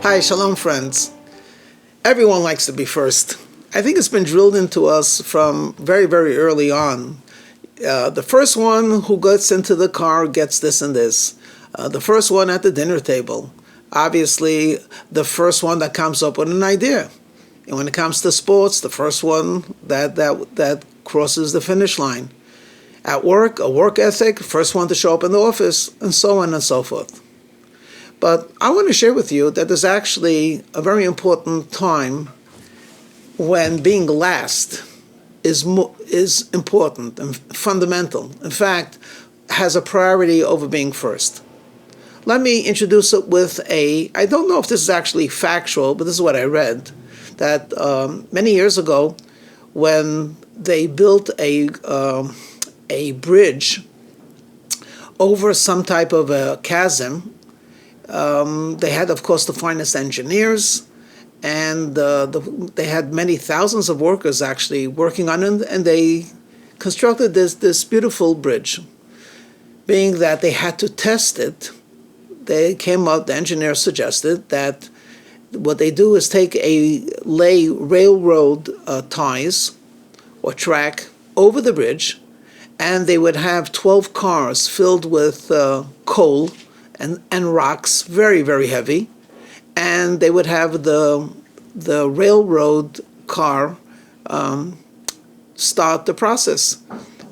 Hi, shalom friends. Everyone likes to be first. I think it's been drilled into us from very, very early on. The first one who gets into the car gets this and this. The first one at the dinner table. Obviously, the first one that comes up with an idea. And when it comes to sports, the first one that crosses the finish line. At work, a work ethic, first one to show up in the office, and so on and so forth. But I want to share with you that there's actually a very important time when being last is important and fundamental. In fact, has a priority over being first. Let me introduce it with I don't know if this is actually factual, but this is what I read, that many years ago, when they built a bridge over some type of a chasm, they had, of course, the finest engineers, and they had many thousands of workers actually working on it, and they constructed this beautiful bridge. Being that they had to test it, the engineers suggested that what they do is lay railroad ties or track over the bridge, and they would have 12 cars filled with coal and rocks, very, very heavy, and they would have the railroad car start the process.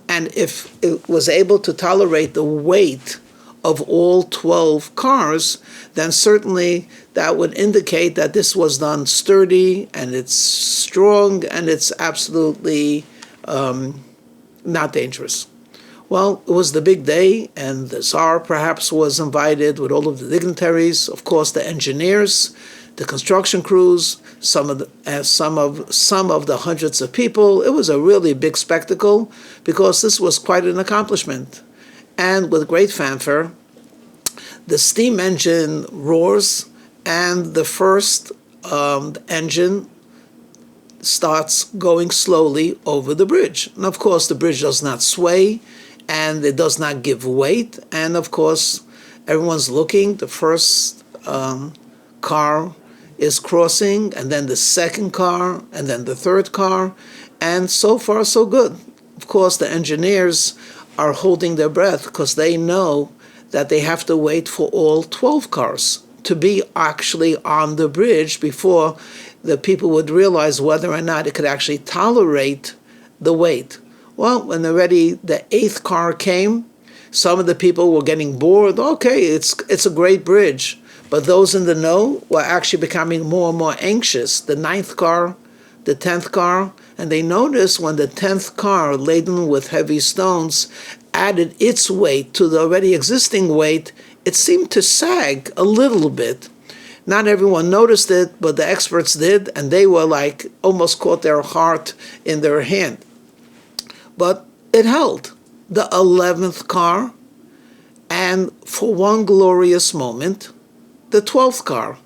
And if it was able to tolerate the weight of all 12 cars, then certainly that would indicate that this was done sturdy, and it's strong, and it's absolutely not dangerous. Well, it was the big day, and the Tsar perhaps was invited with all of the dignitaries, of course, the engineers, the construction crews, some of the hundreds of people. It was a really big spectacle because this was quite an accomplishment. And with great fanfare, the steam engine roars, and the first engine starts going slowly over the bridge. And of course, the bridge does not sway, and it does not give weight. And of course, everyone's looking. The first car is crossing, and then the second car, and then the third car, and so far so good. Of course, the engineers are holding their breath because they know that they have to wait for all 12 cars to be actually on the bridge before the people would realize whether or not it could actually tolerate the weight. Well, when the eighth car came, some of the people were getting bored. Okay, it's a great bridge. But those in the know were actually becoming more and more anxious. The ninth car, the 10th car, and they noticed when the 10th car, laden with heavy stones, added its weight to the already existing weight, it seemed to sag a little bit. Not everyone noticed it, but the experts did, and they were almost caught their heart in their hand. But it held. The 11th car, and for one glorious moment, the 12th car.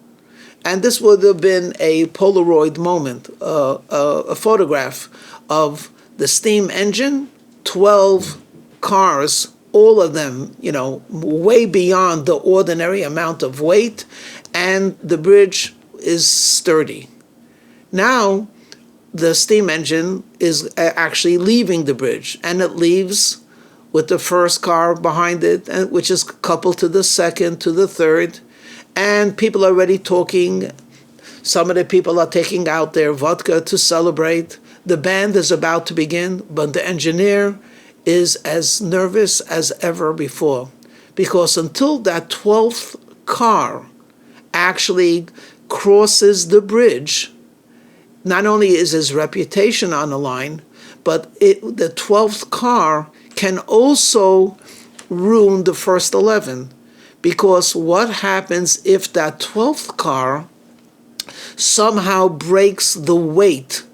And this would have been a Polaroid moment, a photograph of the steam engine, 12 cars, all of them, way beyond the ordinary amount of weight, and the bridge is sturdy. Now, the steam engine is actually leaving the bridge, and it leaves with the first car behind it, which is coupled to the second, to the third, and people are already talking. Some of the people are taking out their vodka to celebrate. The band is about to begin, but the engineer is as nervous as ever before, because until that 12th car actually crosses the bridge, not only is his reputation on the line, but the 12th car can also ruin the first 11. Because what happens if that 12th car somehow breaks the weight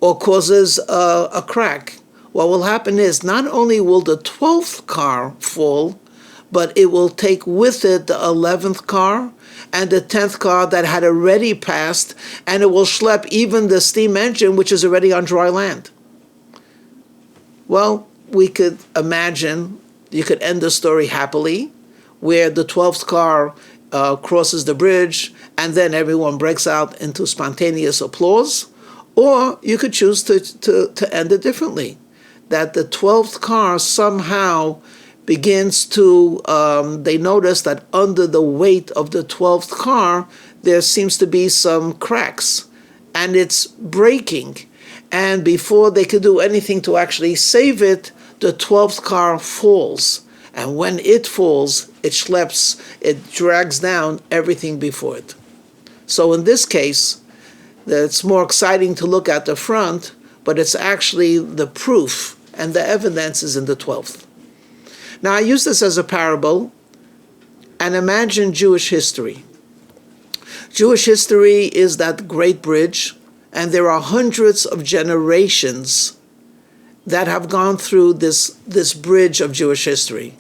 or causes a crack? What will happen is not only will the 12th car fall, but it will take with it the 11th car and the 10th car that had already passed, and it will schlep even the steam engine, which is already on dry land. Well, we could imagine, you could end the story happily, where the 12th car crosses the bridge, and then everyone breaks out into spontaneous applause. Or you could choose to end it differently, that the 12th car somehow begins to, they notice that under the weight of the 12th car, there seems to be some cracks, and it's breaking. And before they could do anything to actually save it, the 12th car falls. And when it falls, it schleps, it drags down everything before it. So in this case, it's more exciting to look at the front, but it's actually the proof and the evidence is in the 12th. Now, I use this as a parable, and imagine Jewish history. Jewish history is that great bridge, and there are hundreds of generations that have gone through this bridge of Jewish history.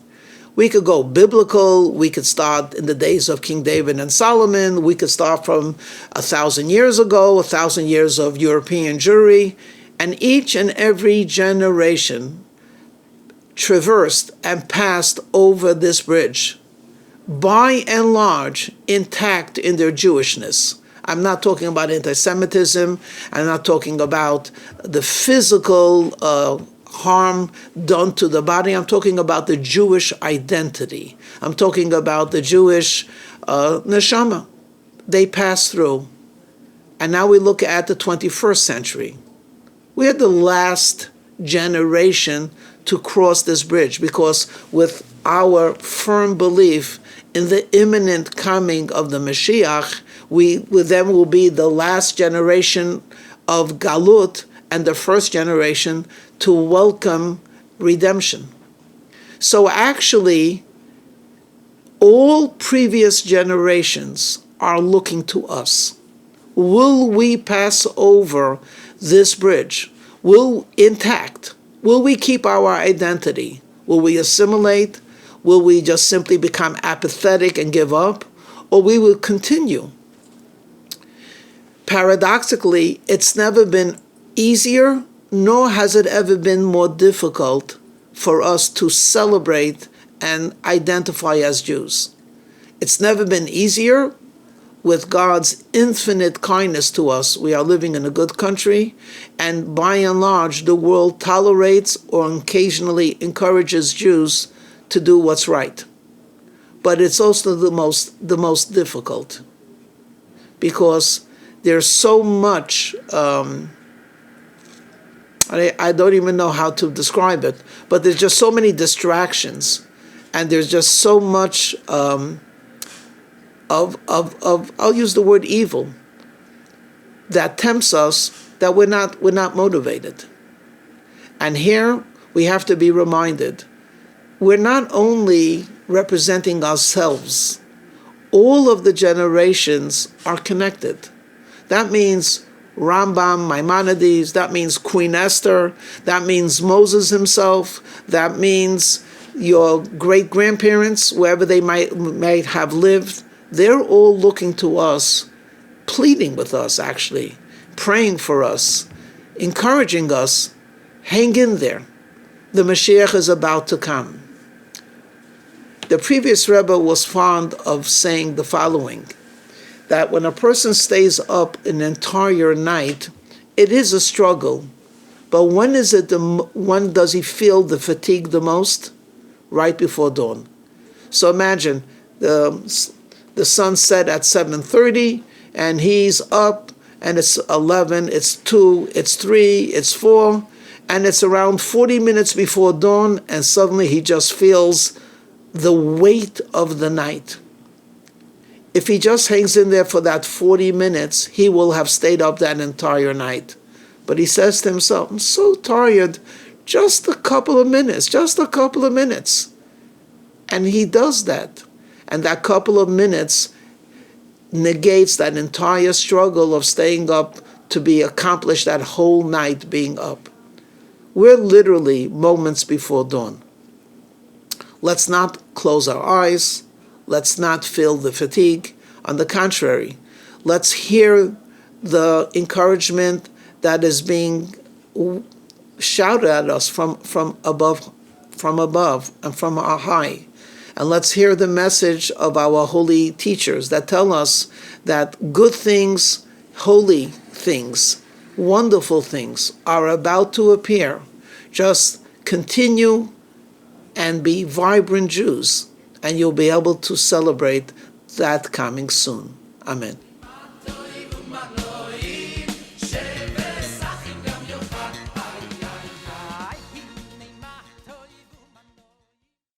We could go biblical, we could start in the days of King David and Solomon, we could start from 1,000 years ago, 1,000 years of European Jewry, and each and every generation traversed and passed over this bridge, by and large, intact in their Jewishness. I'm not talking about anti-Semitism. I'm not talking about the physical harm done to the body. I'm talking about the Jewish identity. I'm talking about the Jewish neshama. They passed through. And now we look at the 21st century. We are the last generation to cross this bridge, because with our firm belief in the imminent coming of the Mashiach, we then will be the last generation of Galut and the first generation to welcome redemption. So actually, all previous generations are looking to us. Will we pass over this bridge? Intact? Will we keep our identity? Will we assimilate? Will we just simply become apathetic and give up? Or we will continue? Paradoxically, it's never been easier, nor has it ever been more difficult for us to celebrate and identify as Jews. It's never been easier. With God's infinite kindness to us, we are living in a good country, and by and large, the world tolerates or occasionally encourages Jews to do what's right. But it's also the most difficult, because there's so much, I don't even know how to describe it, but there's just so many distractions, and there's just so much I'll use the word evil, that tempts us, that we're not motivated. And here we have to be reminded, we're not only representing ourselves, all of the generations are connected. That means Rambam, Maimonides, that means Queen Esther, that means Moses himself, that means your great-grandparents, wherever they might have lived. They're all looking to us, pleading with us, actually, praying for us, encouraging us, hang in there. The Mashiach is about to come. The previous Rebbe was fond of saying the following, that when a person stays up an entire night, it is a struggle. But when does he feel the fatigue the most? Right before dawn. So imagine, the sun set at 7:30, and he's up, and it's 11, it's 2, it's 3, it's 4, and it's around 40 minutes before dawn, and suddenly he just feels the weight of the night. If he just hangs in there for that 40 minutes, he will have stayed up that entire night. But he says to himself, I'm so tired, just a couple of minutes. And he does that. And that couple of minutes negates that entire struggle of staying up to be accomplished that whole night being up. We're literally moments before dawn. Let's not close our eyes. Let's not feel the fatigue. On the contrary, let's hear the encouragement that is being shouted at us from above and from our high. And let's hear the message of our holy teachers that tell us that good things, holy things, wonderful things are about to appear. Just continue and be vibrant Jews, and you'll be able to celebrate that coming soon. Amen.